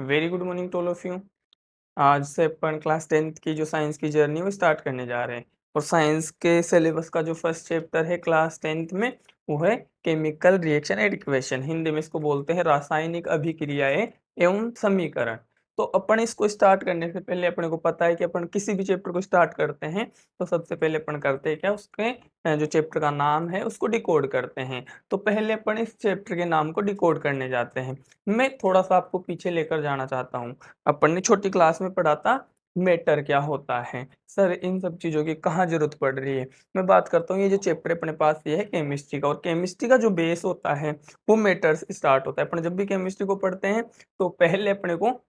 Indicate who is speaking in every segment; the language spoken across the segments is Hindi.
Speaker 1: Very good morning to all of you. आज से अपन क्लास 10th की जो साइंस की जर्नी है वो स्टार्ट करने जा रहे हैं। और साइंस के सिलेबस का जो फर्स्ट चैप्टर है क्लास 10th में वो है chemical reaction and equation. Hindi में इसको बोलते हैं रासायनिक अभिक्रियाएं एवं समीकरण। तो अपन इसको स्टार्ट करने से पहले अपने को पता है कि अपन किसी भी चैप्टर को स्टार्ट करते हैं तो सबसे पहले अपन करते हैं क्या, उसके जो चैप्टर का नाम है उसको डिकोड करते हैं। तो पहले अपन इस चैप्टर के नाम को डिकोड करने जाते हैं। मैं थोड़ा सा आपको पीछे लेकर जाना चाहता हूँ। अपन ने छोटी क्लास में पढ़ा था मैटर क्या होता है। सर इन सब चीजों की कहाँ जरूरत पड़ रही है। मैं बात करता हूँ ये जो चैप्टर अपने पास ये है केमिस्ट्री का, और केमिस्ट्री का जो बेस होता है वो मैटर से स्टार्ट होता है। अपन जब भी केमिस्ट्री को पढ़ते हैं तो पहले अपने को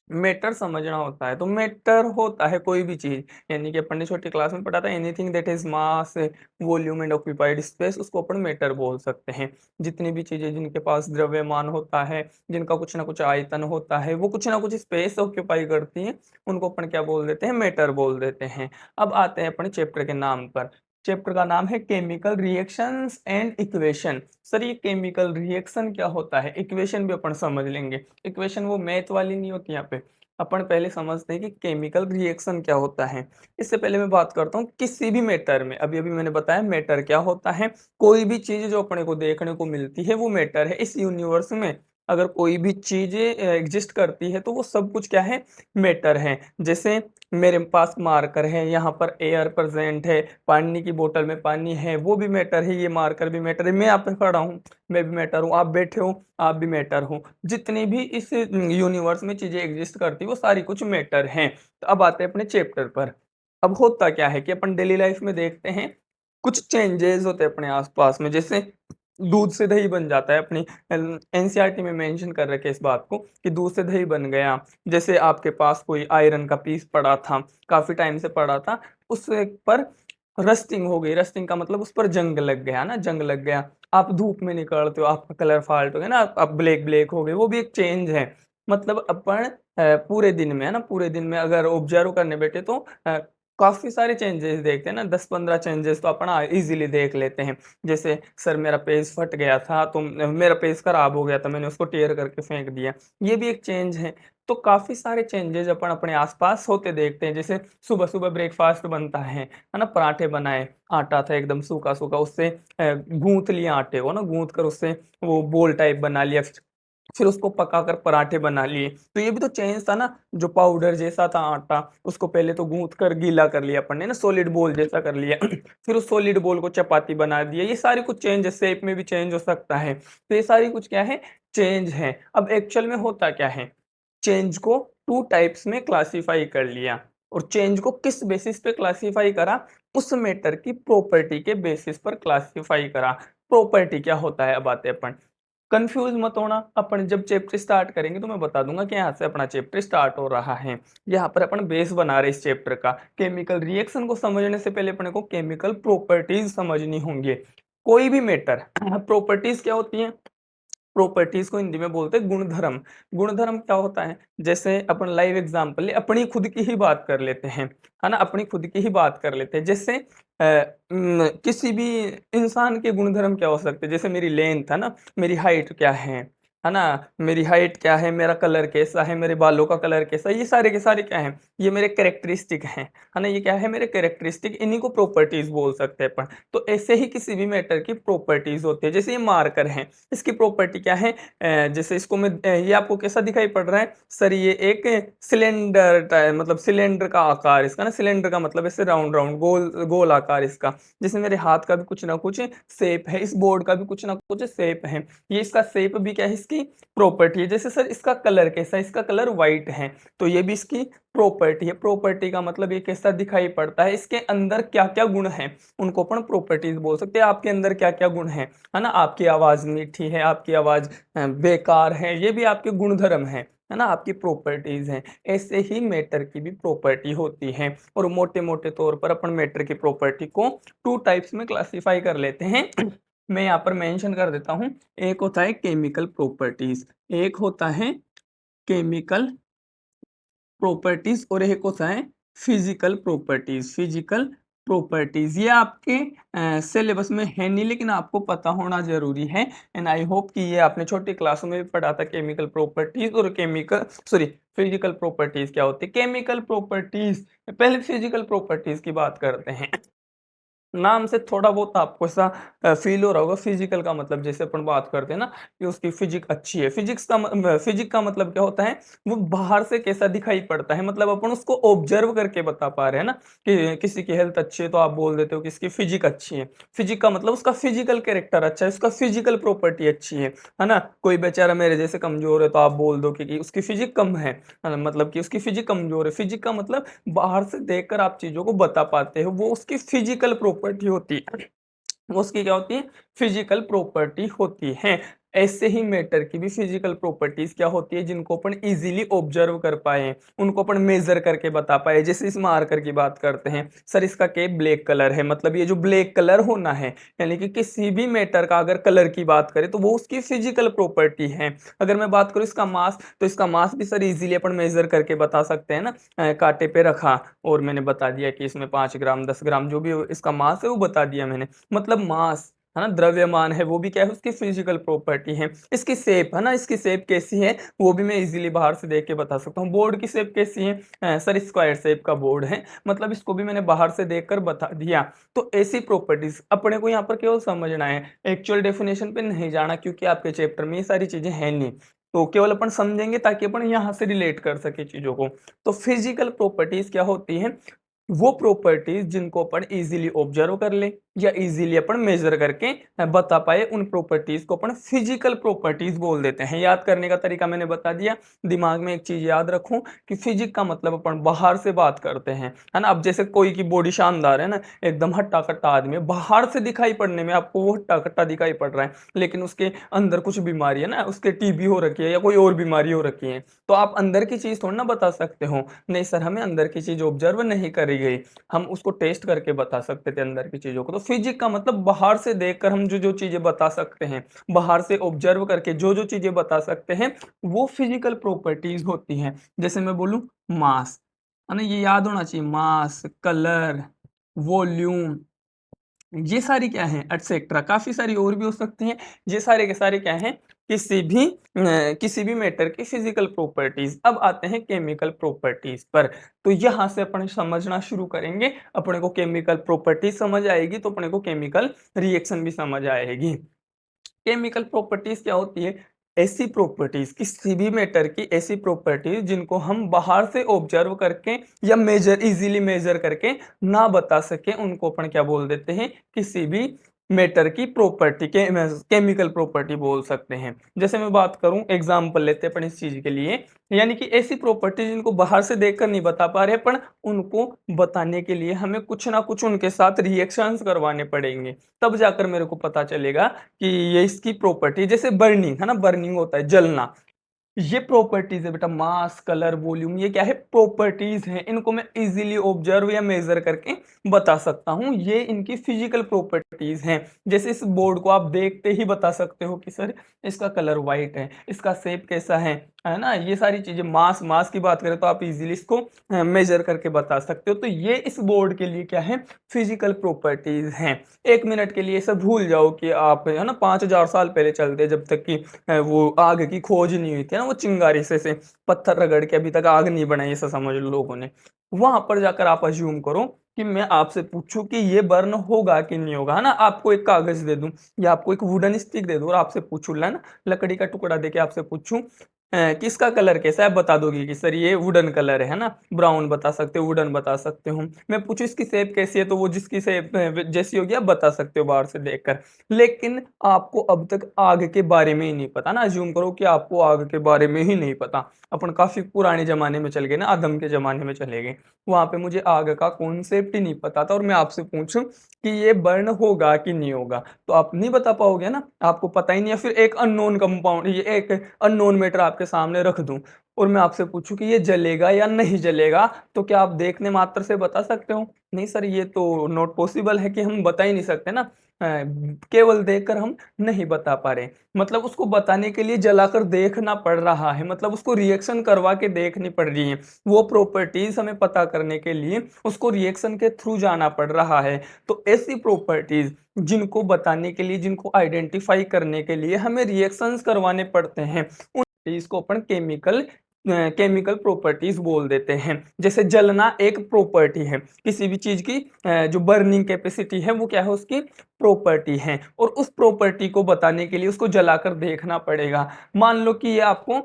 Speaker 1: मैटर समझना होता है। तो मैटर होता है कोई भी चीज, यानी कि अपन ने छोटी क्लास में पढ़ा था anything that is mass volume and occupied space, उसको अपन मैटर बोल सकते हैं। जितनी भी चीजें जिनके पास द्रव्यमान होता है, जिनका कुछ ना कुछ आयतन होता है, वो कुछ ना कुछ स्पेस ऑक्यूपाई करती हैं, उनको अपन क्या बोल देते हैं, मैटर बोल देते हैं। अब आते हैं अपने चैप्टर के नाम पर। चैप्टर का नाम है chemical reactions and equation. Sir ये केमिकल रिएक्शन क्या होता है, इक्वेशन भी अपन समझ लेंगे। इक्वेशन वो मैथ वाली नहीं होती यहाँ पे। अपन पहले समझते हैं कि केमिकल रिएक्शन क्या होता है। इससे पहले मैं बात करता हूँ किसी भी मैटर में, अभी अभी मैंने बताया मैटर क्या होता है। कोई भी चीज जो अपने को देखने को मिलती है वो मैटर है। इस यूनिवर्स में अगर कोई भी चीजें एग्जिस्ट करती है तो वो सब कुछ क्या है, मैटर है। जैसे मेरे पास मार्कर है, यहाँ पर एयर प्रेजेंट है, पानी की बोतल में पानी है, वो भी मैटर है, ये मार्कर भी मैटर है, मैं यहाँ पे खड़ा हूँ मैं भी मैटर हूँ, आप बैठे हो आप भी मैटर हो। जितनी भी इस यूनिवर्स में चीजें एग्जिस्ट करती वो सारी कुछ मैटर हैं। तो अब आते हैं अपने चैप्टर पर। अब होता क्या है कि अपन डेली लाइफ में देखते हैं कुछ चेंजेस होते हैं अपने आसपास में। जैसे दूध से दही बन जाता है, अपनी एनसीईआरटी में मेंशन कर रखे इस बात को कि दूध से दही बन गया। जैसे आपके पास कोई आयरन का पीस पड़ा था, काफी टाइम से पड़ा था, उस पर रस्टिंग हो गई। रस्टिंग का मतलब उस पर जंग लग गया ना, जंग लग गया। आप धूप में निकलते हो, आपका कलर फाल्ट हो गया ना, आप ब्लैक ब्लैक हो गए, वो भी एक चेंज है। मतलब अपन पूरे दिन में है ना, पूरे दिन में अगर ऑब्जर्व करने बैठे तो काफी सारे चेंजेस देखते हैं ना, 10-15 चेंजेस तो अपन इजीली देख लेते हैं। जैसे सर मेरा पेज फट गया था, तो मेरा पेज खराब हो गया था, मैंने उसको टेयर करके फेंक दिया, ये भी एक चेंज है। तो काफी सारे चेंजेस अपन अपने आसपास होते देखते हैं। जैसे सुबह सुबह ब्रेकफास्ट बनता है ना, पराठे बनाए, आटा था एकदम सूखा सूखा, उससे गूंथ लिया आटे को ना, गूंथ कर उससे वो बोल टाइप बना लिया, फिर उसको पकाकर पराठे बना लिए। तो ये भी तो चेंज था ना, जो पाउडर जैसा था आटा, उसको पहले तो गूंथ कर गीला कर लिया अपन ने ना, सॉलिड बोल जैसा कर लिया फिर उस सॉलिड बोल को चपाती बना दिया। ये सारी कुछ चेंज है, शेप में भी चेंज हो सकता है। तो ये सारी कुछ क्या है, चेंज है। अब एक्चुअल में होता क्या है, चेंज को टू टाइप्स में क्लासिफाई कर लिया। और चेंज को किस बेसिस पे क्लासिफाई करा, उस मैटर की प्रॉपर्टी के बेसिस पर क्लासिफाई करा। प्रॉपर्टी क्या होता है अब आते हैं अपन। कंफ्यूज मत होना, अपन जब चैप्टर स्टार्ट करेंगे तो मैं बता दूंगा कि यहाँ से अपना चैप्टर स्टार्ट हो रहा है। यहाँ पर अपन बेस बना रहे इस चैप्टर का। केमिकल रिएक्शन को समझने से पहले अपने को केमिकल प्रॉपर्टीज समझनी होंगी। कोई भी मैटर प्रॉपर्टीज क्या होती है, प्रॉपर्टीज को हिंदी में बोलते हैं गुणधर्म। गुणधर्म क्या होता है, जैसे अपन लाइव एग्जांपल अपनी खुद की ही बात कर लेते हैं, है ना, अपनी खुद की ही बात कर लेते हैं। जैसे किसी भी इंसान के गुणधर्म क्या हो सकते हैं, जैसे मेरी लेंथ है ना, मेरी हाइट क्या है ना, मेरी हाइट क्या है, मेरा कलर कैसा है, मेरे बालों का कलर कैसा है, ये सारे के सारे क्या है, ये मेरे कैरेक्टरिस्टिक हैं, है ना, ये क्या है, मेरे कैरेक्टरिस्टिक, इन्हीं को प्रॉपर्टीज बोल सकते हैं अपन। तो ऐसे ही किसी भी मैटर की प्रॉपर्टीज होती है। जैसे ये मार्कर है, इसकी प्रॉपर्टी क्या है, जैसे इसको मैं ये आपको कैसा दिखाई पड़ रहा है सर, ये एक सिलेंडर मतलब सिलेंडर का आकार इसका ना, सिलेंडर का मतलब ऐसे राउंड राउंड गोल गोल आकार इसका। जैसे मेरे हाथ का भी कुछ ना कुछ शेप है, इस बोर्ड का भी कुछ ना कुछ शेप है, ये इसका शेप भी क्या है, इसकी प्रॉपर्टी है। जैसे सर इसका कलर कैसा है, इसका कलर व्हाइट है, तो ये भी इसकी प्रॉपर्टी है। प्रॉपर्टी का मतलब ये कैसा दिखाई पड़ता है, इसके अंदर क्या क्या गुण है, उनको अपन प्रॉपर्टीज बोल सकते हैं। आपके अंदर क्या क्या गुण है ना, आपकी आवाज मीठी है, आपकी आवाज बेकार है, ये भी आपके गुणधर्म है ना, आपकी प्रॉपर्टीज हैं। ऐसे ही मैटर की भी प्रॉपर्टी होती है। और मोटे मोटे तौर पर अपन मैटर की प्रॉपर्टी को टू टाइप्स में क्लासिफाई कर लेते हैं। मैं यहाँ पर मेंशन कर देता हूँ। एक होता है केमिकल प्रॉपर्टीज, एक होता है केमिकल प्रॉपर्टीज, और एक होता है फिजिकल प्रॉपर्टीज। फिजिकल प्रॉपर्टीज, ये आपके सिलेबस में है नहीं, लेकिन आपको पता होना जरूरी है। एंड आई होप कि ये आपने छोटी क्लासों में भी पढ़ा था, केमिकल प्रॉपर्टीज और केमिकल सॉरी फिजिकल प्रॉपर्टीज क्या होती है। केमिकल प्रॉपर्टीज, पहले फिजिकल प्रॉपर्टीज की बात करते हैं। नाम से थोड़ा बहुत आपको ऐसा फील हो रहा होगा। फिजिकल का मतलब जैसे अपन बात करते हैं ना कि उसकी फिजिक अच्छी है। फिजिक का मतलब क्या होता है, वो बाहर से कैसा दिखाई पड़ता है, मतलब अपन उसको ऑब्जर्व करके बता पा रहे हैं ना कि किसी की हेल्थ अच्छी है तो आप बोल देते हो कि इसकी फिजिक अच्छी है। फिजिक का मतलब उसका फिजिकल कैरेक्टर अच्छा है, उसका फिजिकल प्रॉपर्टी अच्छी है ना। कोई बेचारा मेरे जैसे कमजोर है तो आप बोल दो कि उसकी फिजिक कम है ना, मतलब कि उसकी फिजिक कमजोर है। फिजिक का मतलब बाहर से देखकर आप चीजों को बता पाते हो, वो उसकी फिजिकल प्रॉपर्टी होती है। वो उसकी क्या होती है, फिजिकल प्रॉपर्टी होती है। ऐसे ही मैटर की भी फिजिकल प्रॉपर्टीज क्या होती है, जिनको अपन इजीली ऑब्जर्व कर पाए, उनको अपन मेजर करके बता पाए। जैसे इस मार्कर की बात करते हैं, सर इसका क्या ब्लैक कलर है, मतलब ये जो ब्लैक कलर होना है, यानी कि किसी भी मैटर का अगर कलर की बात करें तो वो उसकी फिजिकल प्रॉपर्टी है। अगर मैं बात करूँ इसका मास, तो इसका मास भी सर इजीली अपन मेजर करके बता सकते हैं ना। कांटे पे रखा और मैंने बता दिया कि इसमें 5 ग्राम 10 ग्राम जो भी इसका मास है वो बता दिया मैंने। मतलब मास है ना, द्रव्यमान है, वो भी क्या है, उसकी फिजिकल प्रॉपर्टी है। इसकी शेप है ना, इसकी शेप कैसी है वो भी मैं इजीली बाहर से देख के बता सकता हूँ। बोर्ड की शेप कैसी है, सर स्क्वायर शेप का बोर्ड है, मतलब इसको भी मैंने बाहर से देखकर बता दिया। तो ऐसी प्रॉपर्टीज अपने को यहाँ पर केवल समझना है, एक्चुअल डेफिनेशन पे नहीं जाना, क्योंकि आपके चैप्टर में ये सारी चीजें हैं नहीं। तो केवल अपन समझेंगे ताकि अपन यहाँ से रिलेट कर सके चीजों को। तो फिजिकल प्रॉपर्टीज क्या होती है, वो प्रॉपर्टीज जिनको अपन इजीली ऑब्जर्व कर ले या इजीली अपन मेजर करके बता पाए, उन प्रॉपर्टीज को अपन फिजिकल प्रॉपर्टीज बोल देते हैं। याद करने का तरीका मैंने बता दिया। दिमाग में एक चीज याद रखूं कि फिजिक का मतलब अपन बाहर से बात करते हैं, है ना। अब जैसे कोई की बॉडी शानदार है ना, एकदम हट्टा कट्टा आदमी है, बाहर से दिखाई पड़ने में आपको वो हट्टा कट्टा दिखाई पड़ रहा है, लेकिन उसके अंदर कुछ बीमारी है ना, उसके टीबी हो रखी है या कोई और बीमारी हो रखी है, तो आप अंदर की चीज थोड़ा ना बता सकते हो। नहीं सर, हमें अंदर की चीज ऑब्जर्व नहीं करी गई, हम उसको टेस्ट करके बता सकते थे अंदर की चीजों को। तो फिजिक का मतलब बाहर से देखकर हम जो जो चीजें बता सकते हैं, बाहर से ऑब्जर्व करके जो जो चीजें बता सकते हैं, वो फिजिकल प्रॉपर्टीज होती हैं। जैसे मैं बोलूं मास, है ना, ये याद होना चाहिए, मास, कलर, वॉल्यूम, ये सारी क्या है, एटसेट्रा, काफी सारी और भी हो सकती हैं। ये सारे के सारे क्या हैं, किसी भी मैटर की फिजिकल प्रॉपर्टीज। अब आते हैं केमिकल प्रॉपर्टीज पर। तो यहां से अपन समझना शुरू करेंगे। अपने को केमिकल प्रॉपर्टीज समझ आएगी तो अपने को केमिकल रिएक्शन भी समझ आएगी। केमिकल प्रॉपर्टीज क्या होती है, ऐसी प्रॉपर्टीज, किसी भी मैटर की ऐसी प्रॉपर्टीज जिनको हम बाहर से ऑब्जर्व करके या इजीली मेजर करके ना बता सके, उनको अपन क्या बोल देते हैं, किसी भी मैटर की प्रॉपर्टी के केमिकल प्रॉपर्टी बोल सकते हैं। जैसे मैं बात करूं, एग्जांपल लेते हैं अपन इस चीज के लिए, यानी कि ऐसी प्रॉपर्टी जिनको बाहर से देखकर नहीं बता पा रहे, पर उनको बताने के लिए हमें कुछ ना कुछ उनके साथ रिएक्शंस करवाने पड़ेंगे, तब जाकर मेरे को पता चलेगा कि ये इसकी प्रॉपर्टी। जैसे बर्निंग है ना, बर्निंग होता है जलना, ये प्रॉपर्टीज है बेटा, मास, कलर, वॉल्यूम, ये क्या है, प्रॉपर्टीज हैं। इनको मैं इजीली ऑब्जर्व या मेजर करके बता सकता हूं, ये इनकी फिजिकल प्रॉपर्टीज हैं। जैसे इस बोर्ड को आप देखते ही बता सकते हो कि सर इसका कलर व्हाइट है, इसका शेप कैसा है ना। ये सारी चीजें, मास की बात करें तो आप इजीली इसको मेजर करके बता सकते हो। तो ये इस बोर्ड के लिए क्या है, फिजिकल प्रॉपर्टीज हैं। 1 मिनट के लिए सब भूल जाओ कि आप, है ना, 5,000 साल पहले चलते, जब तक कि वो आग की खोज नहीं हुई थी ना, वो चिंगारी से पत्थर रगड़ के अभी तक आग नहीं बनाई, ऐसा समझ लो लोगों ने। वहां पर जाकर आप अज्यूम करो कि मैं आपसे पूछूं कि ये बर्न होगा कि नहीं होगा, है ना। आपको एक कागज दे दूं या आपको एक वुडन स्टिक दे दूं और आपसे पूछूं, ना, लकड़ी का टुकड़ा देके आपसे पूछूं कि इसका कलर कैसा है, बता दोगे कि सर ये वुडन कलर है ना, ब्राउन बता सकते हो, वुडन बता सकते हो। मैं पूछूं इसकी शेप कैसी है, तो वो जिसकी शेप जैसी होगी आप बता सकते हो बाहर से देखकर। लेकिन आपको अब तक आग के बारे में ही नहीं पता ना, अज्यूम करो कि आपको आग के बारे में ही नहीं पता। अपन काफी पुराने जमाने में चल गए ना, आदम के जमाने में चले गए, वहां पे मुझे आग का कॉन्सेप्ट ही नहीं पता था, और मैं आपसे पूछूं कि ये बर्न होगा कि नहीं होगा, तो आप नहीं बता पाओगे ना, आपको पता ही नहीं है। फिर एक अननोन कंपाउंड, ये एक अननोन मैटर आपके सामने रख दूं और मैं आपसे पूछूं कि ये जलेगा या नहीं जलेगा, तो क्या आप देखने मात्र से बता सकते हो? नहीं सर, ये तो नॉट पॉसिबल है कि हम बता ही नहीं सकते ना। केवल देखकर हम नहीं बता पा रहे, मतलब उसको बताने के लिए जलाकर देखना पड़ रहा है, मतलब उसको रिएक्शन करवा के देखनी पड़ रही है। वो प्रॉपर्टीज हमें पता करने के लिए उसको रिएक्शन के थ्रू जाना पड़ रहा है। तो ऐसी प्रॉपर्टीज जिनको बताने के लिए, जिनको आइडेंटिफाई करने के लिए हमें रिएक्शंस करवाने पड़ते हैं, उन इसको अपन केमिकल प्रॉपर्टीज बोल देते हैं। जैसे जलना एक प्रॉपर्टी है किसी भी चीज की, जो बर्निंग कैपेसिटी है वो क्या है, उसकी प्रॉपर्टी है, और उस प्रॉपर्टी को बताने के लिए उसको जलाकर देखना पड़ेगा। मान लो कि ये आपको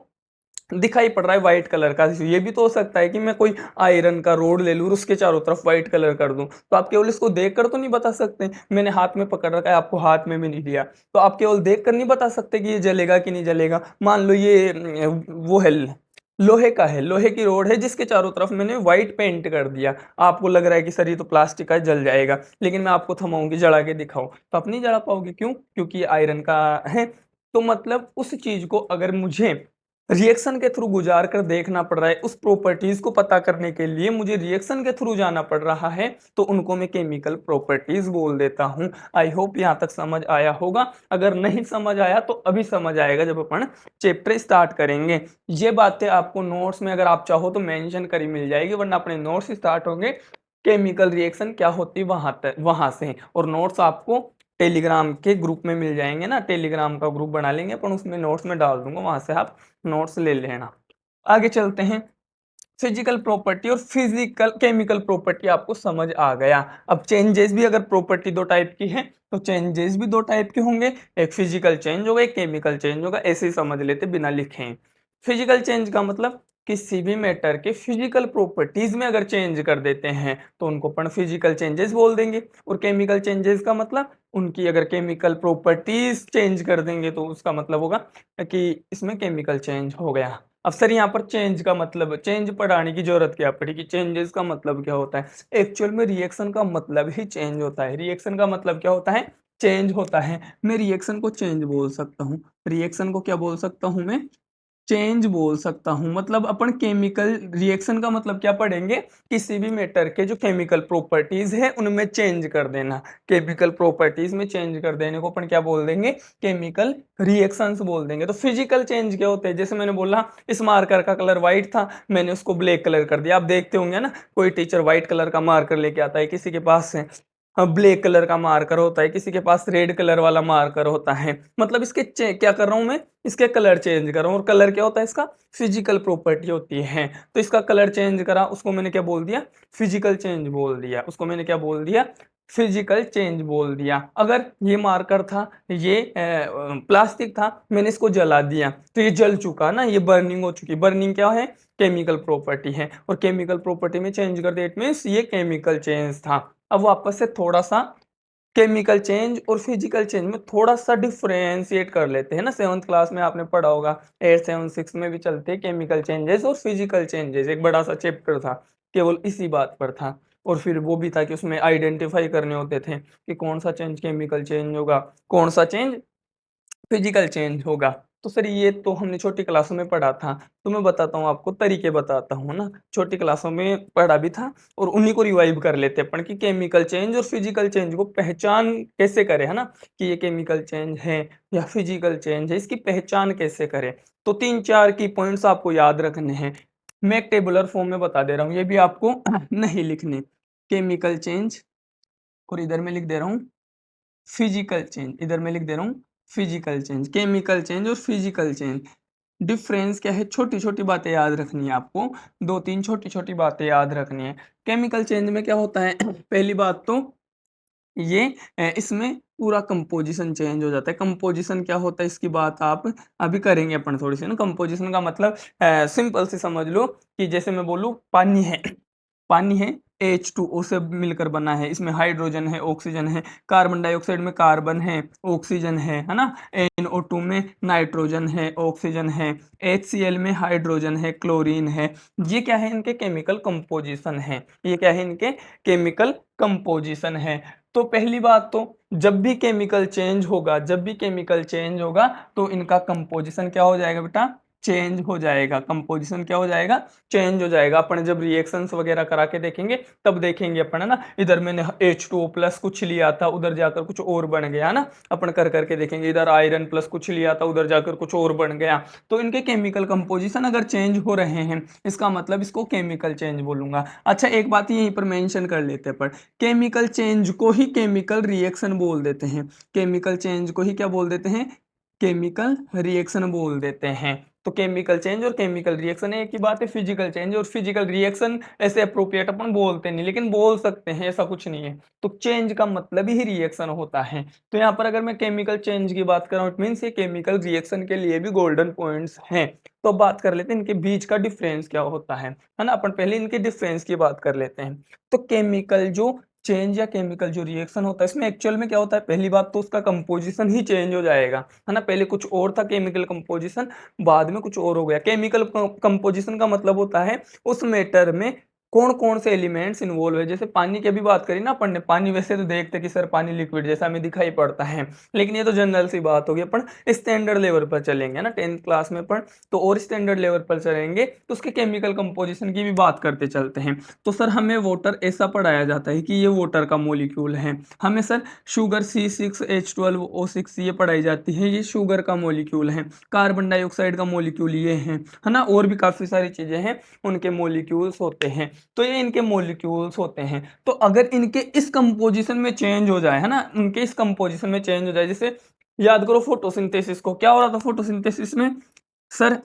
Speaker 1: दिखाई पड़ रहा है व्हाइट कलर का, ये भी तो हो सकता है कि मैं कोई आयरन का रोड ले लूं और उसके चारों तरफ व्हाइट कलर कर दूं, तो आप केवल इसको देखकर तो नहीं बता सकते। मैंने हाथ में पकड़ रखा है, आपको हाथ में भी नहीं लिया, तो आप केवल देखकर नहीं बता सकते कि ये जलेगा कि नहीं जलेगा। मान लो ये वो है, लोहे का है, लोहे की रोड है जिसके चारों तरफ मैंने व्हाइट पेंट कर दिया। आपको लग रहा है कि सर ये तो प्लास्टिक का जल जाएगा, लेकिन मैं आपको थमाऊंगी जला के दिखाऊं, तो आप नहीं जला पाओगे। क्यों? क्योंकि ये आयरन का है। तो मतलब उस चीज को अगर मुझे रिएक्शन के थ्रू गुजार कर देखना पड़ रहा है, उस प्रॉपर्टीज को पता करने के लिए मुझे रिएक्शन के थ्रू जाना पड़ रहा है, तो उनको मैं केमिकल प्रॉपर्टीज बोल देता हूं। आई होप यहां तक समझ आया होगा। अगर नहीं समझ आया तो अभी समझ आएगा जब अपन चैप्टर स्टार्ट करेंगे। ये बातें आपको नोट्स में अगर आप चाहो तो मेंशन करी मिल जाएगी, वरना अपने नोट्स स्टार्ट होंगे केमिकल रिएक्शन क्या होती है वहां तक, वहां से। और नोट्स आपको टेलीग्राम के ग्रुप में मिल जाएंगे ना, टेलीग्राम का ग्रुप बना लेंगे अपन, उसमें नोट्स में डाल दूंगा, वहां से आप नोट्स ले लेना। आगे चलते हैं। फिजिकल प्रॉपर्टी और फिजिकल केमिकल प्रॉपर्टी आपको समझ आ गया। अब चेंजेस भी अगर प्रॉपर्टी दो टाइप की है तो चेंजेस भी दो टाइप के होंगे, एक फिजिकल चेंज होगा, एक केमिकल चेंज होगा, ऐसे ही समझ लेते बिना लिखे। फिजिकल चेंज का मतलब किसी भी मैटर के फिजिकल प्रॉपर्टीज में अगर चेंज कर देते हैं तो उनको अपन फिजिकल चेंजेस बोल देंगे। और केमिकल चेंजेस का मतलब उनकी अगर केमिकल प्रॉपर्टीज चेंज कर देंगे तो उसका मतलब होगा कि इसमें केमिकल चेंज हो गया। अब सर यहाँ पर चेंज का मतलब, चेंज पढ़ाने की जरूरत क्या पड़ी कि चेंजेस का मतलब क्या होता है? एक्चुअल में रिएक्शन का मतलब ही चेंज होता है। रिएक्शन का मतलब क्या होता है? चेंज होता है। मैं रिएक्शन को चेंज बोल सकता हूँ, रिएक्शन को क्या बोल सकता हूँ मैं? चेंज बोल सकता हूँ। मतलब अपन केमिकल रिएक्शन का मतलब क्या पढ़ेंगे? किसी भी मैटर के जो केमिकल प्रॉपर्टीज है उनमें चेंज कर देना। केमिकल प्रॉपर्टीज में चेंज कर देने को अपन क्या बोल देंगे? केमिकल रिएक्शंस बोल देंगे। तो फिजिकल चेंज क्या होते हैं? जैसे मैंने बोला इस मार्कर का कलर व्हाइट था, मैंने उसको ब्लैक कलर कर दिया। आप देखते होंगे ना, कोई टीचर व्हाइट कलर का मार्कर लेके आता है, किसी के पास से ब्लैक कलर का मार्कर होता है, किसी के पास रेड कलर वाला मार्कर होता है। मतलब इसके क्या कर रहा हूं मैं? इसके कलर चेंज कर रहा हूं। और कलर क्या होता है? इसका फिजिकल प्रॉपर्टी होती है। तो इसका कलर चेंज करा, उसको मैंने क्या बोल दिया? फिजिकल चेंज बोल दिया। उसको मैंने क्या बोल दिया? फिजिकल चेंज बोल दिया। अगर ये मार्कर था, ये प्लास्टिक था, मैंने इसको जला दिया तो ये जल चुका ना, ये बर्निंग हो चुकी। बर्निंग क्या है? केमिकल प्रॉपर्टी है। और केमिकल प्रॉपर्टी में चेंज कर दे, इट मीन्स ये केमिकल चेंज था। अब वापस से थोड़ा सा केमिकल चेंज और फिजिकल चेंज में थोड़ा सा डिफरेंशिएट कर लेते हैं ना। 7th क्लास में आपने पढ़ा होगा, 8 7 6 में भी चलते हैं केमिकल चेंजेस और फिजिकल चेंजेस। एक बड़ा सा चैप्टर था केवल इसी बात पर था। और फिर वो भी था कि उसमें आइडेंटिफाई करने होते थे कि कौन सा चेंज केमिकल चेंज होगा, कौन सा चेंज फिजिकल चेंज होगा। तो सर ये तो हमने छोटी क्लासों में पढ़ा था। तो मैं बताता हूँ आपको, तरीके बताता हूँ ना, छोटी क्लासों में पढ़ा भी था और उन्हीं को रिवाइव कर लेते हैं अपन कि केमिकल चेंज और फिजिकल चेंज को पहचान कैसे करें, है ना, कि ये केमिकल चेंज है या फिजिकल चेंज है, इसकी पहचान कैसे करें। तो 3 4 की पॉइंट्स आपको याद रखने हैं। मैं एक टेबुलर फॉर्म में बता दे रहा हूँ, ये भी आपको नहीं लिखने। केमिकल चेंज, और इधर मैं लिख दे रहा हूँ फिजिकल चेंज, इधर मैं लिख दे रहा हूँ फिजिकल चेंज। केमिकल चेंज और फिजिकल चेंज डिफरेंस क्या है? छोटी छोटी बातें याद रखनी है आपको, 2 3 छोटी छोटी बातें याद रखनी है। केमिकल चेंज में क्या होता है? पहली बात तो ये इसमें पूरा कंपोजिशन चेंज हो जाता है। कंपोजिशन क्या होता है इसकी बात आप अभी करेंगे अपन थोड़ी सी ना। कंपोजिशन का मतलब सिंपल से समझ लो कि जैसे मैं बोलूँ पानी है, पानी है, H2O से मिलकर बना है, इसमें हाइड्रोजन है, ऑक्सीजन है, कार्बन डाइऑक्साइड में कार्बन है, ऑक्सीजन है ना, NO2 में नाइट्रोजन है, ऑक्सीजन है, HCl में हाइड्रोजन है, क्लोरीन है। ये क्या है? इनके केमिकल कंपोजिशन है। ये क्या है? इनके केमिकल कंपोजिशन है। तो पहली बात तो जब भी केमिकल चेंज होगा, जब भी केमिकल चेंज होगा तो इनका कंपोजिशन क्या हो जाएगा बेटा? चेंज हो जाएगा, कंपोजिशन क्या हो जाएगा, चेंज हो जाएगा। अपन जब रिएक्शंस वगैरह करा के देखेंगे तब देखेंगे अपन, है ना, इधर मैंने H2O प्लस कुछ लिया था, उधर जाकर कुछ और बन गया, है ना, अपन कर करके देखेंगे, इधर आयरन प्लस कुछ लिया था, उधर जाकर कुछ और बन गया। तो इनके केमिकल कंपोजिशन अगर चेंज हो रहे हैं, इसका मतलब इसको केमिकल चेंज बोलूंगा। अच्छा, एक बात यहीं पर मेंशन कर लेते हैं, पर केमिकल चेंज को ही केमिकल रिएक्शन बोल देते हैं। केमिकल चेंज को ही क्या बोल देते हैं, केमिकल रिएक्शन बोल देते हैं। तो केमिकल चेंज और केमिकल रिएक्शन एक ही बात है। फिजिकल चेंज और फिजिकल रिएक्शन ऐसे अप्रोप्रिएट अपन बोलते नहीं, लेकिन बोल सकते हैं, ऐसा कुछ नहीं है। तो चेंज का मतलब ही रिएक्शन होता है। तो यहाँ पर अगर मैं केमिकल चेंज की बात कर रहा हूँ, इट मीन्स ये केमिकल रिएक्शन के लिए भी गोल्डन पॉइंट्स हैं। तो बात कर लेते हैं इनके बीच का डिफरेंस क्या होता है ना। अपन पहले इनके डिफरेंस की बात कर लेते हैं। तो केमिकल जो चेंज या केमिकल जो रिएक्शन होता है, इसमें एक्चुअल में क्या होता है, पहली बात तो उसका कंपोजिशन ही चेंज हो जाएगा, है ना। पहले कुछ और था केमिकल कंपोजिशन, बाद में कुछ और हो गया। केमिकल कंपोजिशन का मतलब होता है उस मैटर में कौन कौन से एलिमेंट्स इन्वॉल्व है। जैसे पानी की भी बात करी ना अपन ने, पानी वैसे तो देखते कि सर पानी लिक्विड जैसा हमें दिखाई पड़ता है, लेकिन ये तो जनरल सी बात होगी। अपन स्टैंडर्ड लेवल पर चलेंगे ना, 10th क्लास में अपन तो और स्टैंडर्ड लेवल पर चलेंगे तो उसके केमिकल कंपोजिशन की भी बात करते चलते हैं। तो सर हमें वाटर ऐसा पढ़ाया जाता है कि ये वाटर का मॉलिक्यूल है। हमें सर शुगर C6H12O6 ये पढ़ाई जाती है, ये शुगर का मॉलिक्यूल है। कार्बन डाइऑक्साइड का मॉलिक्यूल ये है ना। और भी काफी सारी चीजें हैं, उनके मॉलिक्यूल्स होते हैं। तो ये इनके मॉलिक्यूल्स होते हैं। तो अगर इनके इस कंपोजिशन में चेंज हो जाए, है ना, इनके इस कंपोजिशन में चेंज हो जाए, जैसे याद करो फोटोसिंथेसिस को, क्या हो रहा था फोटोसिंथेसिस में, sir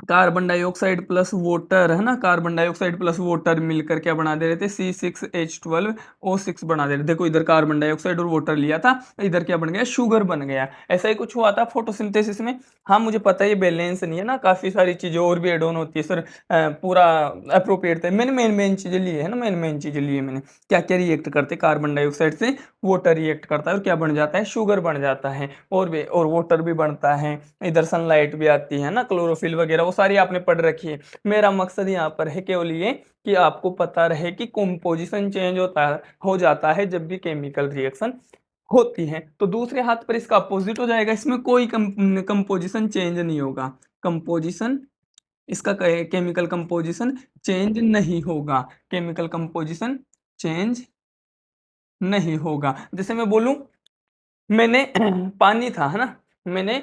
Speaker 1: carbon dioxide plus water, है ना, कार्बन डाइऑक्साइड प्लस वाटर मिलकर क्या बना दे रहे थे, C6H12O6 बना दे रहे थे। देखो इधर कार्बन डाइऑक्साइड और वाटर लिया था, इधर क्या बन गया, शुगर बन गया। ऐसा ही कुछ हुआ था फोटोसिंथेसिस में। हाँ मुझे पता है ये बैलेंस नहीं है ना, काफी सारी चीजें और भी एड ऑन होती है सर, पूरा अप्रोप्रिएट था। मैंने मेन मेन चीजें ली है ना, मेन चीजें ली है मैंने। क्या क्या रिएक्ट करते, कार्बन डाइऑक्साइड से वाटर रिएक्ट करता है और क्या बन जाता है, शुगर बन जाता है। और वाटर भी बनता है, इधर सनलाइट भी आती है ना, क्लोरोफिल वगैरह वो सारी आपने पढ़ रखी है। मेरा मकसद यहाँ पर है केवल ये कि आपको पता रहे कि कंपोजिशन चेंज हो जाता है जब भी केमिकल रिएक्शन होती है। तो दूसरे हाथ पर इसका अपोजिट हो जाएगा, इसमें कोई कंपोजिशन चेंज नहीं होगा। कंपोजिशन इसका केमिकल कंपोजिशन चेंज नहीं होगा, केमिकल कंपोजिशन चेंज नहीं होगा। जैसे मैं बोलूं, मैंने पानी था, है ना, मैंने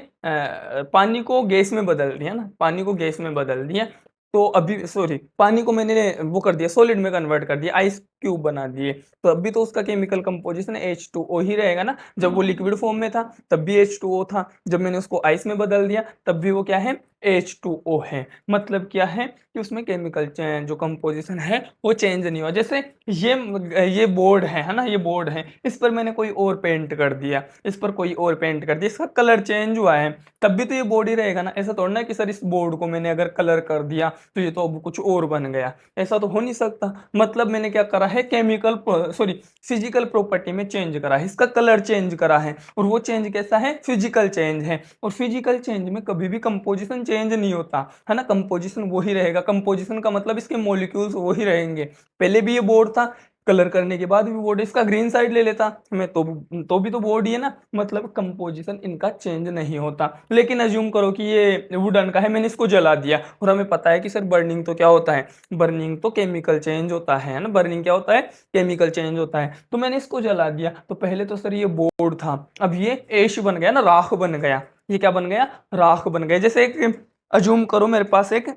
Speaker 1: पानी को गैस में बदल दिया ना, पानी को गैस में बदल दिया। तो अभी सॉरी, पानी को मैंने वो कर दिया, सॉलिड में कन्वर्ट कर दिया, आइस क्यूब बना दिए। तो अभी तो उसका केमिकल कंपोजिशन H2O ही रहेगा ना। जब वो लिक्विड फॉर्म में था तब भी H2O था, जब मैंने उसको आइस में बदल दिया तब भी वो क्या है, H2O है। मतलब क्या है कि उसमें केमिकल जो कंपोजिशन है वो चेंज नहीं हुआ। जैसे ये बोर्ड है ना, ये बोर्ड है, इस पर मैंने कोई और पेंट कर दिया, इस पर कोई और पेंट कर दिया, इसका कलर चेंज हुआ है, तब भी तो ये बोर्ड ही रहेगा ना। ऐसा थोड़ा ना कि सर इस बोर्ड को मैंने अगर कलर कर दिया तो ये तो अब कुछ और बन गया, ऐसा तो हो नहीं सकता। मतलब मैंने क्या करा है, केमिकल सॉरी फिजिकल प्रॉपर्टी में चेंज करा है, इसका कलर चेंज करा है। और वो चेंज कैसा है, फिजिकल चेंज है। और फिजिकल चेंज में कभी भी कंपोजिशन चेंज नहीं होता, है ना। कंपोजिशन वही रहेगा, कंपोजिशन का मतलब इसके मॉलिक्यूल्स वही रहेंगे। पहले भी ये बोर्ड था, कलर करने के बाद भी बोर्ड, इसका ग्रीन साइड ले लेता मैं तो भी तो बोर्ड ही है ना। मतलब कंपोजिशन इनका चेंज नहीं होता। लेकिन अज्यूम करो कि ये वुडन का है, मैंने इसको जला दिया, और हमें पता है कि सर बर्निंग तो क्या होता है, बर्निंग तो केमिकल चेंज होता है ना, बर्निंग क्या होता है, केमिकल चेंज होता है। तो मैंने इसको जला दिया, तो पहले तो सर ये बोर्ड था, अब ये ऐश बन गया ना, राख बन गया। ये क्या बन गया, राख बन गया। जैसे एक अज्यूम करो मेरे पास एक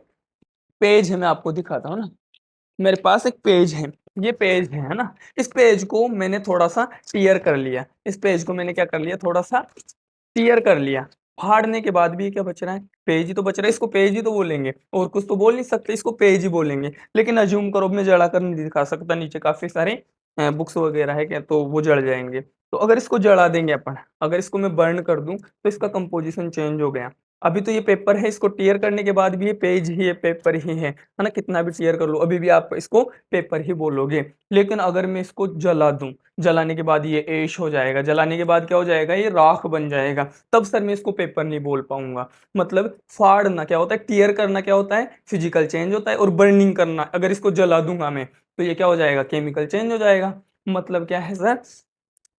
Speaker 1: पेज है, मैं आपको दिखाता हूँ ना, मेरे पास एक पेज है, ये पेज है ना। इस पेज को मैंने थोड़ा सा टीयर कर लिया, इस पेज को मैंने क्या कर लिया, थोड़ा सा टीयर कर लिया। फाड़ने के बाद भी ये क्या बच रहा है, पेज ही तो बच रहा है। इसको पेज ही तो बोलेंगे, और कुछ तो बोल नहीं सकते, इसको पेज ही बोलेंगे। लेकिन अज्यूम करो मैं जला कर नहीं दिखा सकता, नीचे काफी सारे बुक्स वगैरह है क्या, तो वो जल जाएंगे। तो अगर इसको जला देंगे अपन, अगर इसको मैं बर्न कर दूं तो इसका कंपोजिशन चेंज हो गया। अभी तो ये पेपर है, इसको टीयर करने के बाद भी ये पेज ही है, पेपर ही है ना। कितना भी टीयर कर लो अभी भी आप इसको पेपर ही बोलोगे। लेकिन अगर मैं इसको जला दूं, जलाने के बाद ये ऐश हो जाएगा, जलाने के बाद क्या हो जाएगा, ये राख बन जाएगा, तब सर मैं इसको पेपर नहीं बोल पाऊंगा। मतलब फाड़ना क्या होता है, टीयर करना क्या होता है, फिजिकल चेंज होता है। और बर्निंग करना, अगर इसको जला दूंगा मैं तो ये क्या हो जाएगा, केमिकल चेंज हो जाएगा। मतलब क्या है सर,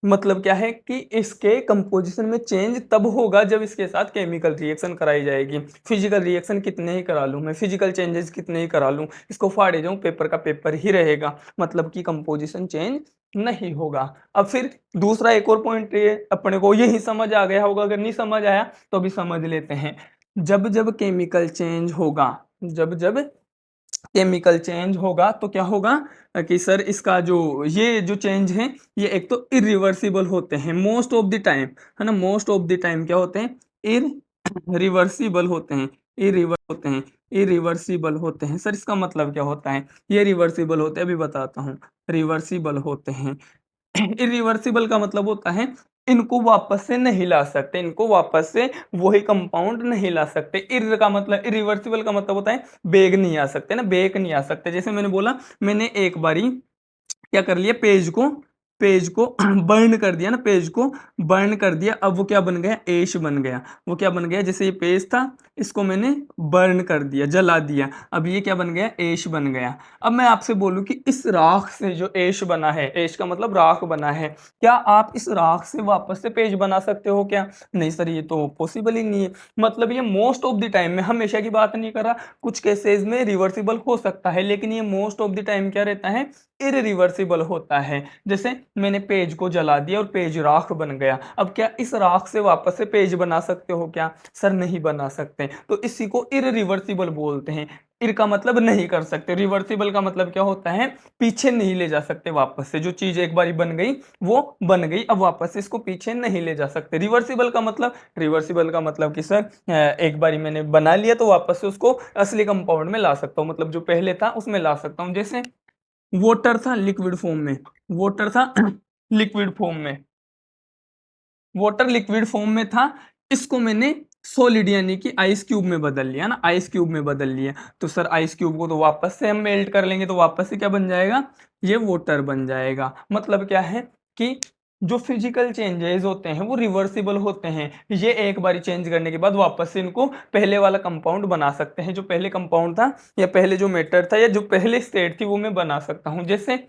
Speaker 1: मतलब क्या है कि इसके कंपोजिशन में चेंज तब होगा जब इसके साथ केमिकल रिएक्शन कराई जाएगी। फिजिकल रिएक्शन कितने ही करा लूँ मैं, फिजिकल चेंजेस कितने ही करा लूँ, इसको फाड़े जाऊँ पेपर का पेपर ही रहेगा, मतलब कि कंपोजिशन चेंज नहीं होगा। अब फिर दूसरा एक और पॉइंट ये अपने को यही समझ आ गया होगा, अगर नहीं समझ आया तो अभी समझ लेते हैं। जब जब केमिकल चेंज होगा, जब जब केमिकल चेंज होगा तो क्या होगा कि सर इसका जो ये जो चेंज है ये एक तो इरिवर्सिबल होते हैं मोस्ट ऑफ द टाइम, है ना, मोस्ट ऑफ द टाइम क्या होते हैं, इरिवर्सिबल होते हैं, इरिवर्सिबल होते हैं। सर इसका मतलब क्या होता है, ये रिवर्सिबल होते हैं, अभी बताता हूँ। रिवर्सिबल होते हैं, इरिवर्सिबल का मतलब होता है इनको वापस से नहीं ला सकते, इनको वापस से वही कंपाउंड नहीं ला सकते। इर का मतलब, इरिवर्सिबल का मतलब होता है बेग नहीं आ सकते ना, बेग नहीं आ सकते। जैसे मैंने बोला, मैंने एक बारी क्या कर लिया, पेज को बर्न कर दिया ना, पेज को बर्न कर दिया, अब वो क्या बन गया, ऐश बन गया। वो क्या बन गया, जैसे ये पेज था इसको मैंने बर्न कर दिया, जला दिया, अब ये क्या बन गया, ऐश बन गया। अब मैं आपसे बोलूं कि इस राख से जो ऐश बना है, ऐश का मतलब राख बना है, क्या आप इस राख से वापस से पेज बना सकते हो क्या? नहीं सर, ये तो पॉसिबल ही नहीं है। मतलब ये मोस्ट ऑफ द टाइम में, हमेशा की बात नहीं कर रहा, कुछ केसेस में रिवर्सिबल हो सकता है, लेकिन ये मोस्ट ऑफ द टाइम क्या रहता है, इरिवर्सिबल होता है। जैसे मैंने पेज को जला दिया और पेज राख बन गया, अब क्या इस राख से वापस से पेज बना सकते हो क्या? सर नहीं बना सकते, तो इसी को इरिवर्सिबल बोलते हैं। इर का मतलब नहीं कर सकते, रिवर्सिबल का मतलब क्या होता है, पीछे नहीं ले जा सकते वापस से, जो चीज एक बारी बन गई वो बन गई, अब वापस से इसको पीछे नहीं ले जा सकते। रिवर्सिबल का मतलब कि सर एक बारी मैंने बना लिया तो वापस से उसको असली कंपाउंड में ला सकता हूँ, मतलब जो पहले था उसमें ला सकता हूँ। जैसे वोटर था लिक्विड फॉर्म में, वोटर था लिक्विड फॉर्म में, वाटर लिक्विड फॉर्म में था, इसको मैंने सॉलिड यानी कि आइस क्यूब में बदल लिया ना, आइस क्यूब में बदल लिया, तो सर आइस क्यूब को तो वापस से हम मेल्ट कर लेंगे, तो वापस से क्या बन जाएगा, ये वाटर बन जाएगा। मतलब क्या है कि जो फिजिकल चेंजेस होते हैं वो रिवर्सिबल होते हैं, ये एक बारी चेंज करने के बाद वापस से इनको पहले वाला कंपाउंड बना सकते हैं, जो पहले कंपाउंड था या पहले जो मैटर था या जो पहले स्टेट थी वो मैं बना सकता हूँ। जैसे,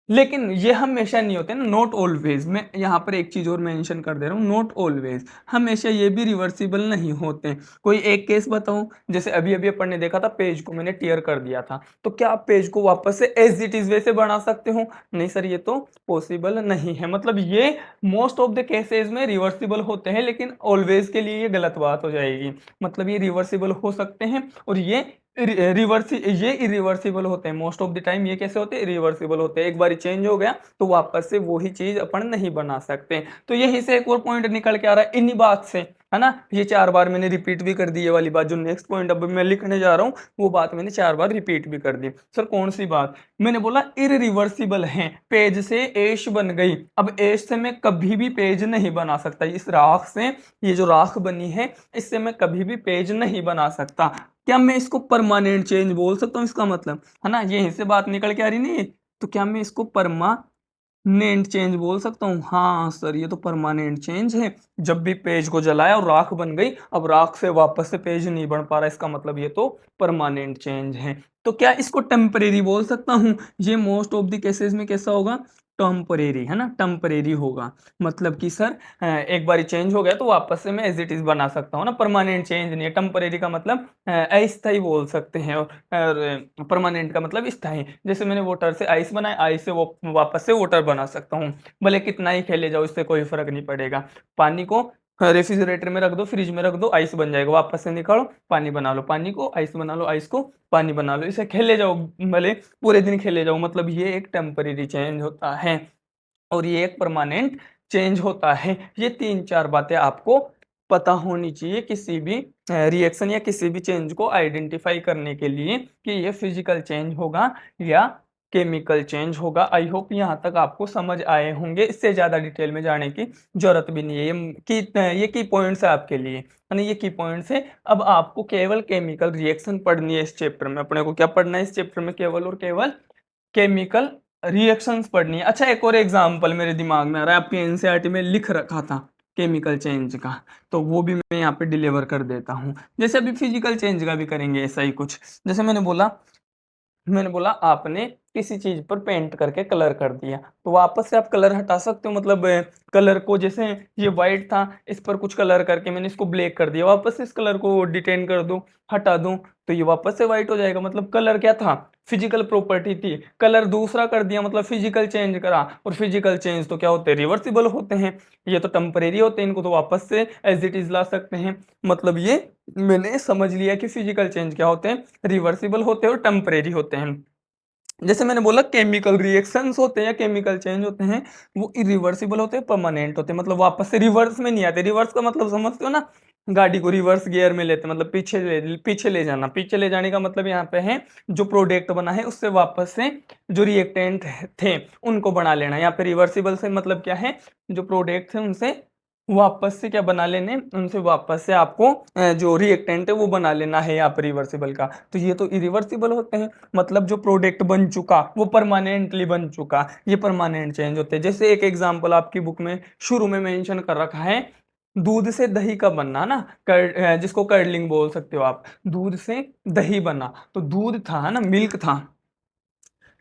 Speaker 1: लेकिन ये हमेशा नहीं होते ना, नॉट ऑलवेज। मैं यहाँ पर एक चीज और मेंशन कर दे रहा हूँ, नॉट ऑलवेज, हमेशा ये भी रिवर्सिबल नहीं होते। कोई एक केस बताऊं, जैसे अभी अभी अपन ने देखा था, पेज को मैंने टीयर कर दिया था, तो क्या आप पेज को वापस से एज इट इज वैसे बना सकते हो? नहीं सर, ये तो पॉसिबल नहीं है। मतलब ये मोस्ट ऑफ द केसेस में रिवर्सिबल होते हैं, लेकिन ऑलवेज के लिए ये गलत बात हो जाएगी। मतलब ये रिवर्सिबल हो सकते हैं और ये इरिवर्सिबल होते हैं मोस्ट ऑफ द टाइम। ये कैसे होते हैं, रिवर्सिबल होते हैं, एक बार चेंज हो गया तो वापस से वही चीज अपन नहीं बना सकते। तो यहीं से एक और पॉइंट निकल के आ रहा है इन्हीं बात से, है ना। ये 4 बार मैंने रिपीट भी कर दी, ये वाली बात जो नेक्स्ट पॉइंट अब मैं लिखने जा रहा हूँ वो बात मैंने 4 बार रिपीट भी कर दी। सर कौन सी बात? मैंने बोला इरिवर्सिबल है, पेज से ऐश बन गई, अब ऐश से मैं कभी भी पेज नहीं बना सकता, इस राख से, ये जो राख बनी है इससे मैं कभी भी पेज नहीं बना सकता। क्या मैं इसको परमानेंट चेंज बोल सकता हूँ? इसका मतलब, है ना, यहीं से बात निकल के आ रही नहीं, तो क्या मैं इसको परमानेंट चेंज बोल सकता हूँ? हाँ सर, ये तो परमानेंट चेंज है, जब भी पेज को जलाया और राख बन गई, अब राख से वापस से पेज नहीं बन पा रहा, इसका मतलब ये तो परमानेंट चेंज है। तो क्या इसको टेम्परेरी बोल सकता हूँ? ये मोस्ट ऑफ द केसेस में कैसा होगा, टेम्परेरी, है ना, टेम्परेरी होगा। मतलब कि सर एक बार चेंज हो गया तो वापस से मैं एज इट इज बना सकता हूँ ना, परमानेंट चेंज नहीं है। टेम्परेरी का मतलब अस्थायी बोल सकते हैं, और परमानेंट का मतलब स्थायी। जैसे मैंने वाटर से आइस बनाया, आइस से वो वापस से वाटर बना सकता हूँ, भले कितना ही खेले जाओ इससे कोई फर्क नहीं पड़ेगा। पानी को रेफ्रिजरेटर में रख दो, फ्रिज में रख दो, आइस बन जाएगा, वापस से निकालो पानी बना लो, पानी को आइस बना लो, आइस को पानी बना लो, इसे खेले जाओ, भले पूरे दिन खेले जाओ। मतलब ये एक टेम्परेरी चेंज होता है और ये एक परमानेंट चेंज होता है। ये 3-4 बातें आपको पता होनी चाहिए किसी भी रिएक्शन या किसी भी चेंज को आइडेंटिफाई करने के लिए कि ये फिजिकल चेंज होगा या केमिकल चेंज होगा। आई होप यहाँ तक आपको समझ आए होंगे, इससे ज़्यादा डिटेल में जाने की जरूरत भी नहीं है। ये की पॉइंट्स है आपके लिए, है ना, ये की पॉइंट्स है। अब आपको केवल केमिकल रिएक्शन पढ़नी है इस चैप्टर में। अपने को क्या पढ़ना है इस चैप्टर में? केवल और केवल केमिकल रिएक्शंस पढ़नी है। अच्छा, एक और एग्जांपल मेरे दिमाग में आ रहा है, आपके एनसीईआरटी में लिख रखा था केमिकल चेंज का, तो वो भी मैं यहाँ पे डिलीवर कर देता हूँ। जैसे अभी फिजिकल चेंज का भी करेंगे ऐसा ही कुछ। जैसे मैंने बोला आपने किसी चीज पर पेंट करके कलर कर दिया, तो वापस से आप कलर हटा सकते हो। मतलब कलर को जैसे ये व्हाइट था, इस पर कुछ कलर करके मैंने इसको ब्लैक कर दिया, वापस से इस कलर को डिटेन कर दूं, हटा दूं, तो ये वापस से व्हाइट हो जाएगा। मतलब कलर क्या था, फिजिकल प्रॉपर्टी थी, कलर दूसरा कर दिया मतलब फिजिकल चेंज करा, और फिजिकल चेंज तो क्या होते हैं, रिवर्सिबल होते हैं। ये तो टेम्परेरी होते हैं, इनको तो वापस से एज इट इज ला सकते हैं। मतलब ये मैंने समझ लिया कि फिजिकल चेंज क्या होते हैं, रिवर्सिबल होते हैं और टेम्परेरी होते हैं। जैसे मैंने बोला केमिकल रिएक्शंस होते हैं या केमिकल चेंज होते हैं, वो इरिवर्सिबल होते हैं, परमानेंट होते हैं, मतलब वापस से रिवर्स में नहीं आते। रिवर्स का मतलब समझते हो ना, गाड़ी को रिवर्स गियर में लेते हैं, मतलब पीछे ले जाना। पीछे ले जाने का मतलब यहाँ पे है जो प्रोडक्ट बना है उससे वापस से जो रिएक्टेंट थे उनको बना लेना। यहाँ पे रिवर्सिबल से मतलब क्या है, जो प्रोडक्ट थे उनसे वापस से क्या बना लेने, उनसे वापस से आपको जो रिएक्टेंट है वो बना लेना है यहाँ पर रिवर्सिबल का। तो ये तो इरिवर्सिबल होते हैं, मतलब जो प्रोडक्ट बन चुका वो परमानेंटली बन चुका, ये परमानेंट चेंज होते हैं। जैसे एक एग्जांपल आपकी बुक में शुरू में मेंशन कर रखा है, दूध से दही का बनना ना, जिसको कर्डलिंग बोल सकते हो आप। दूध से दही बना, तो दूध था है ना, मिल्क था,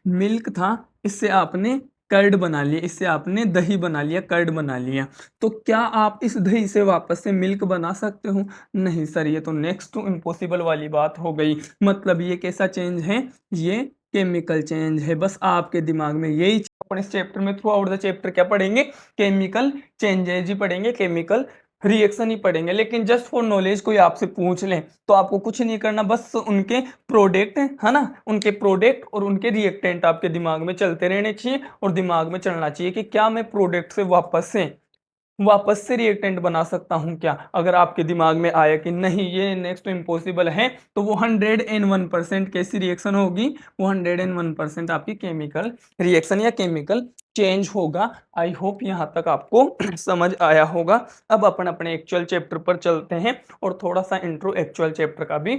Speaker 1: मिल्क था, इससे आपने कर्ड बना लिया, इससे आपने दही बना लिया, कर्ड बना लिया। तो क्या आप इस दही से वापस से मिल्क बना सकते हो? नहीं सर, ये तो नेक्स्ट टू इम्पॉसिबल वाली बात हो गई। मतलब ये कैसा चेंज है, ये केमिकल चेंज है। बस आपके दिमाग में यही अपन इस चैप्टर में थ्रू आउट द चैप्टर क्या पढ़ेंगे, केमिकल चेंजेज ही पढ़ेंगे, केमिकल रिएक्शन ही पढ़ेंगे। लेकिन जस्ट फॉर नॉलेज कोई आपसे पूछ ले तो आपको कुछ नहीं करना, बस उनके प्रोडक्ट है ना, उनके प्रोडक्ट और उनके रिएक्टेंट आपके दिमाग में चलते रहने चाहिए, और दिमाग में चलना चाहिए कि क्या मैं प्रोडक्ट से वापस से रिएक्टेंट बना सकता हूं क्या। अगर आपके दिमाग में आया कि नहीं ये नेक्स्ट तो इम्पॉसिबल है, तो वो 101% कैसी रिएक्शन होगी, वो 101% आपकी केमिकल रिएक्शन या केमिकल चेंज होगा। आई होप यहाँ तक आपको समझ आया होगा। अब अपन अपने एक्चुअल चैप्टर पर चलते हैं और थोड़ा सा इंट्रो एक्चुअल चैप्टर का भी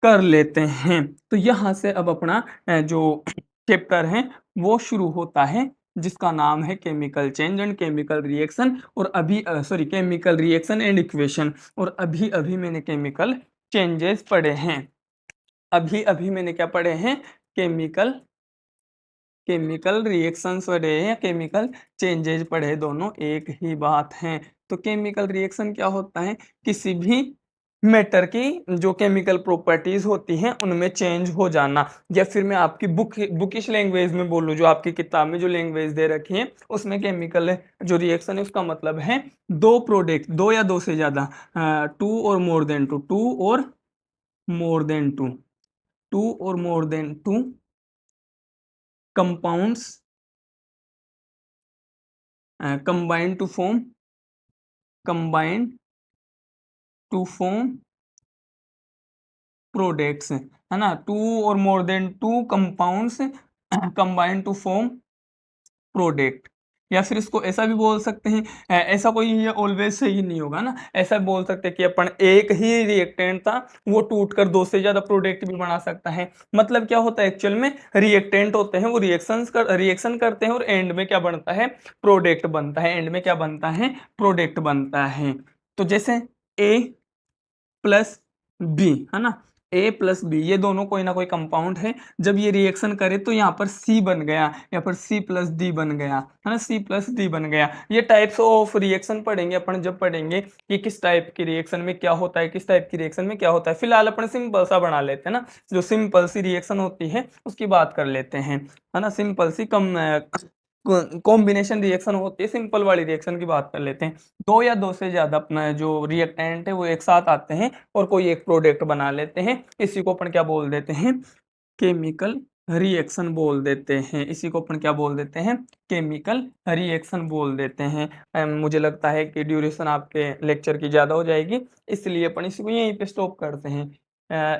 Speaker 1: कर लेते हैं। तो यहाँ से अब अपना जो चैप्टर है वो शुरू होता है, जिसका नाम है chemical change and chemical reaction. और अभी sorry, chemical reaction and equation. और अभी अभी मैंने केमिकल चेंजेस पढ़े हैं, अभी अभी मैंने क्या पढ़े हैं, केमिकल केमिकल रिएक्शंस पढ़े हैं या केमिकल चेंजेज पढ़े, दोनों एक ही बात है। तो केमिकल रिएक्शन क्या होता है, किसी भी मैटर की जो केमिकल प्रॉपर्टीज होती हैं उनमें चेंज हो जाना। या फिर मैं आपकी बुकिश लैंग्वेज में बोलूँ, जो आपकी किताब में जो लैंग्वेज दे रखी है उसमें केमिकल जो रिएक्शन है उसका मतलब है दो प्रोडक्ट, दो या दो से ज्यादा, to or more than two, two or more than two, two or more than two compounds combine to form combine to form products, है ना, two or more than two compounds combine to form product. या फिर इसको ऐसा भी बोल सकते हैं, ऐसा कोई ये ऑलवेज सही नहीं होगा ना, ऐसा बोल सकते हैं कि अपन एक ही रिएक्टेंट था वो टूट कर दो से ज्यादा प्रोडक्ट भी बना सकता है। मतलब क्या होता है एक्चुअल में, रिएक्टेंट होते हैं वो रिएक्शन करते हैं और एंड में क्या बनता है, प्रोडक्ट बनता है, एंड में क्या बनता है, प्रोडक्ट बनता है। तो जैसे ए प्लस बी, है ना, ए प्लस बी ये दोनों कोई ना कोई कंपाउंड है, जब ये रिएक्शन करे तो यहाँ पर सी बन गया, यहाँ पर सी प्लस डी बन गया, है ना, सी प्लस डी बन गया। ये टाइप्स ऑफ रिएक्शन पढ़ेंगे अपन जब पढ़ेंगे कि किस टाइप की रिएक्शन में क्या होता है, किस टाइप की रिएक्शन में क्या होता है। फिलहाल अपन सिंपल सा बना लेते हैं ना, जो सिंपल सी रिएक्शन होती है उसकी बात कर लेते हैं, है ना, सिंपल सी कॉम्बिनेशन रिएक्शन होती है, सिंपल वाली रिएक्शन की बात कर लेते हैं। दो या दो से ज्यादा अपना जो रिएक्टेंट है वो एक साथ आते हैं और कोई एक प्रोडक्ट बना लेते हैं, इसी को अपन क्या बोल देते हैं, केमिकल रिएक्शन बोल देते हैं। इसी को अपन क्या बोल देते हैं, केमिकल रिएक्शन बोल देते हैं। मुझे लगता है कि ड्यूरेशन आपके लेक्चर की ज़्यादा हो जाएगी, इसलिए अपन इसको यहीं पे स्टॉप करते हैं।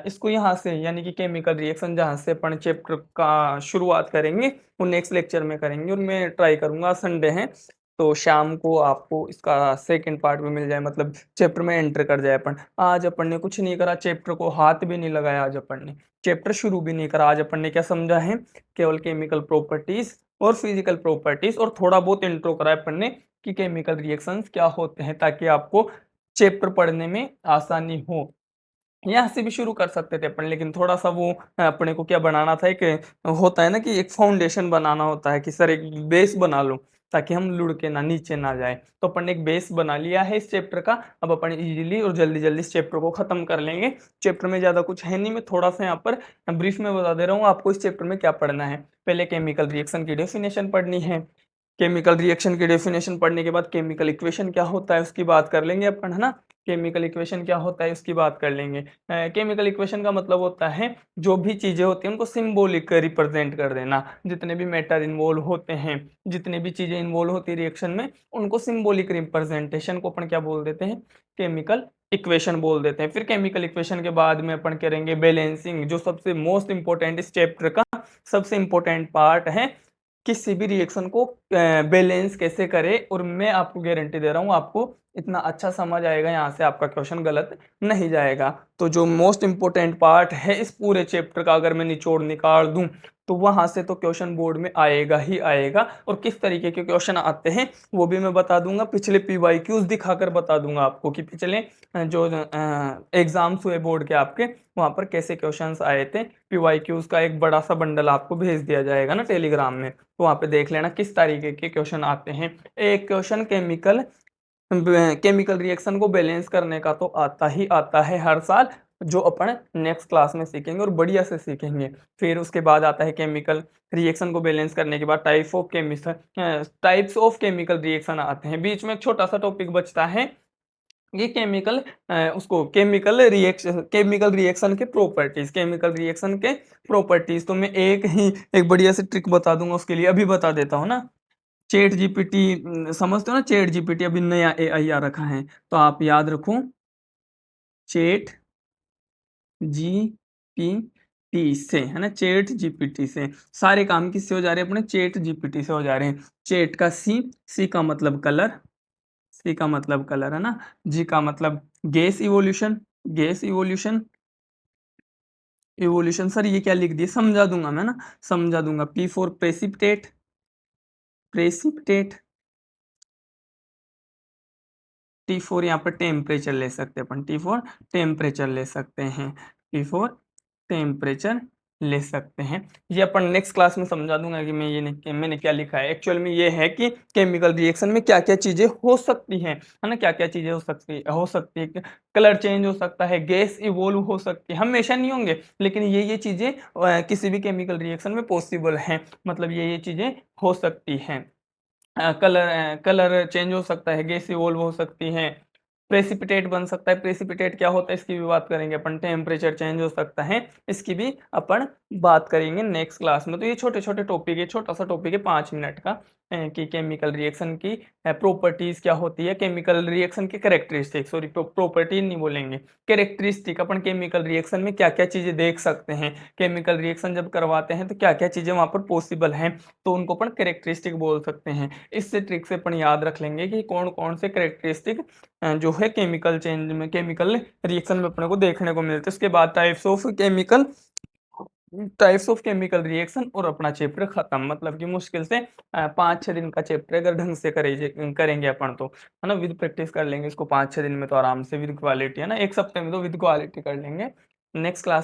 Speaker 1: इसको यहाँ से यानी कि केमिकल रिएक्शन जहाँ से अपन चैप्टर का शुरुआत करेंगे वो नेक्स्ट लेक्चर में करेंगे, और मैं ट्राई करूँगा, संडे है तो शाम को आपको इसका सेकंड पार्ट में मिल जाए, मतलब चैप्टर में एंटर कर जाए अपन। आज अपन ने कुछ नहीं करा, चैप्टर को हाथ भी नहीं लगाया, आज अपन ने चैप्टर शुरू भी नहीं करा। आज अपन ने क्या समझा है, केवल केमिकल प्रॉपर्टीज और फिजिकल प्रॉपर्टीज, और थोड़ा बहुत इंट्रो करा है अपन ने कि केमिकल रिएक्शंस क्या होते हैं, ताकि आपको चैप्टर पढ़ने में आसानी हो। यहाँ से भी शुरू कर सकते थे अपन, लेकिन थोड़ा-सा वो अपने को क्या बनाना था, एक होता है ना कि एक फाउंडेशन बनाना होता है कि सर एक बेस बना लो, ताकि हम लुढ़के ना, नीचे ना जाएँ। तो अपन ने एक बेस बना लिया है इस चैप्टर का, अब अपन ईज़िली और जल्दी-जल्दी इस चैप्टर को खत्म कर लेंगे। चैप्टर में ज़्यादा कुछ है नहीं, मैं थोड़ा-सा यहाँ पर ब्रीफ में बता दे रहा हूँ आपको इस चैप्टर में क्या पढ़ना है। पहले केमिकल रिएक्शन की डेफिनिशन पढ़नी है। केमिकल रिएक्शन की डेफिनेशन पढ़ने के बाद केमिकल इक्वेशन क्या होता है उसकी बात कर लेंगे अपन, है ना? केमिकल इक्वेशन क्या होता है उसकी बात कर लेंगे। केमिकल इक्वेशन का मतलब होता है जो भी चीज़ें होती हैं उनको सिंबॉलिक रिप्रेजेंट कर देना। जितने भी मैटर इन्वॉल्व होते हैं, जितनी भी चीज़ें इन्वॉल्व होती है रिएक्शन में, उनको सिंबॉलिक रिप्रेजेंटेशन को अपन क्या बोल देते हैं? केमिकल इक्वेशन बोल देते हैं। फिर केमिकल इक्वेशन के बाद में अपन करेंगे बैलेंसिंग, जो सबसे मोस्ट इंपॉर्टेंट इस चैप्टर का सबसे इंपॉर्टेंट पार्ट है। किसी भी रिएक्शन को बैलेंस कैसे करें, और मैं आपको गारंटी दे रहा हूँ आपको इतना अच्छा समझ आएगा, यहाँ से आपका क्वेश्चन गलत नहीं जाएगा। तो जो मोस्ट इंपोर्टेंट पार्ट है इस पूरे चैप्टर का, अगर मैं निचोड़ निकाल दूं, तो वहां से तो क्वेश्चन बोर्ड में आएगा ही आएगा। और किस तरीके के क्वेश्चन आते हैं वो भी मैं बता दूंगा, पिछले पीवाईक्यूज दिखाकर बता दूंगा आपको कि पिछले जो एग्जाम्स हुए बोर्ड के आपके, वहां पर कैसे क्वेश्चंस आए थे। पीवाईक्यूज का एक बड़ा सा बंडल आपको भेज दिया जाएगा ना टेलीग्राम में, तो वहां पे देख लेना किस तरीके के क्वेश्चन आते हैं। एक क्वेश्चन केमिकल रिएक्शन को बैलेंस करने का तो आता ही आता है हर साल, जो अपन नेक्स्ट क्लास में सीखेंगे और बढ़िया से सीखेंगे। फिर उसके बाद आता है केमिकल रिएक्शन को बैलेंस करने के बाद टाइप्स ऑफ केमिकल रिएक्शन आते हैं। बीच में एक छोटा सा टॉपिक बचता है, ये उसको केमिकल रिएक्शन के प्रॉपर्टीज, केमिकल रिएक्शन के प्रॉपर्टीज। तो मैं एक बढ़िया से ट्रिक बता दूंगा उसके लिए, अभी बता देता हूँ ना। चैट जीपीटी समझते हो ना, चैट जीपीटी अभी नया एआई आ रखा है, तो आप याद रखो चैट जीपीटी से, है ना? चैट जीपीटी से सारे काम किससे हो जा रहे हैं अपने? चैट जीपीटी से हो जा रहे हैं। चैट का सी का मतलब कलर, सी का मतलब कलर, है ना? जी का मतलब gas evolution, gas evolution, evolution sir ये क्या लिख दिया, समझा दूंगा मैं ना, समझा दूंगा। P for precipitate, precipitate. T four यहाँ पर टेम्परेचर ले सकते हैं अपन, टी फोर टेम्परेचर ले सकते हैं, टी फोर टेम्परेचर ले सकते हैं। ये अपन नेक्स्ट क्लास में समझा दूंगा कि मैंने क्या लिखा है। एक्चुअल में ये है कि केमिकल रिएक्शन में क्या क्या चीजें हो सकती हैं, है ना? क्या क्या चीजें हो सकती है। कलर चेंज हो सकता है, गैस इवोल्व हो सकती है, हमेशा नहीं होंगे, लेकिन ये चीजें किसी भी केमिकल रिएक्शन में पॉसिबल हैं, मतलब ये चीजें हो सकती हैं। कलर चेंज हो सकता है, गैस इवॉल्व हो सकती हैं, प्रेसिपिटेट बन सकता है। प्रेसिपिटेट क्या होता है इसकी भी बात करेंगे अपन। टेम्परेचर चेंज हो सकता है, इसकी भी अपन बात करेंगे नेक्स्ट क्लास में। तो ये छोटे छोटे टॉपिक है, छोटा सा टॉपिक है 5 मिनट का, कि केमिकल रिएक्शन की प्रॉपर्टीज क्या होती है, केमिकल रिएक्शन की कैरेक्टरिस्टिक, सॉरी प्रॉपर्टी नहीं बोलेंगे, कैरेक्टरिस्टिक। अपन केमिकल रिएक्शन में क्या क्या चीजें देख सकते हैं, केमिकल रिएक्शन जब करवाते हैं तो क्या क्या चीजें वहां पर पॉसिबल हैं, तो उनको अपन कैरेक्टरिस्टिक बोल सकते हैं। इससे ट्रिक से अपन याद रख लेंगे कि कौन कौन से कैरेक्टरिस्टिक जो है केमिकल चेंज में, केमिकल रिएक्शन में अपने को देखने को मिलते हैं। उसके बाद टाइप्स ऑफ केमिकल रिएक्शन, और अपना चैप्टर खत्म। मतलब कि मुश्किल से 5-6 दिन का चैप्टर अगर ढंग से करेंगे अपन तो, है ना? विद प्रैक्टिस कर लेंगे इसको 5-6 दिन में तो आराम से, विद क्वालिटी, है ना? एक सप्ते में तो विद क्वालिटी कर लेंगे। Next class